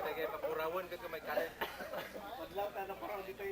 Lagi papurawan ka may kalit. Madlaw ta na parang dito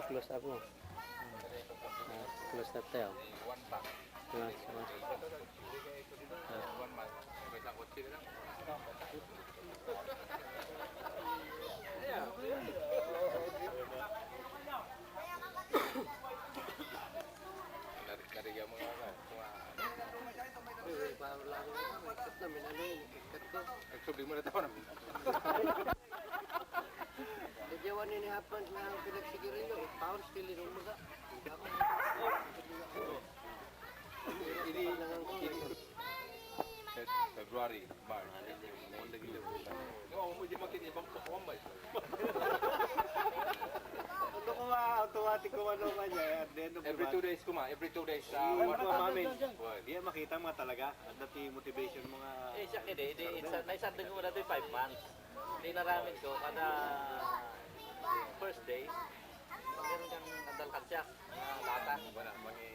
close up mo. Close up tayo. Sabi mo na tao namin. Jawan ini hapan na pinagsigirin nyo, power still in umaga. February, March. Mo di makita ibang pakumbay. Ano ko automatic ko ano kanya at the end of the Every 2 days kuma, every 2 days what mamin. Di makita mo talaga at dati motivation mga siya kede, naisardan ko na ito 5 months. Hindi naramit ko kada first day, meron kang nadalkan siya, lata.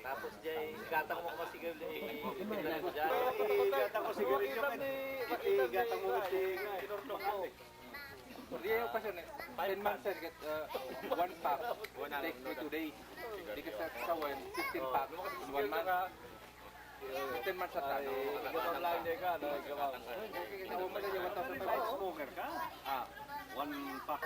Tapos dyan, gatang mo masigil ipinagin ko dyan. gatang mo siguro yung gatang mo Tinurnog ko. Hindi yung pasyon, 10 months sir, get 1 pack, takes me 2 days. Hindi ka sa 15 pack, 1 month. 10 months at ano. Gatang lang din ka, nagagawa. Smoker ka? 1 pack.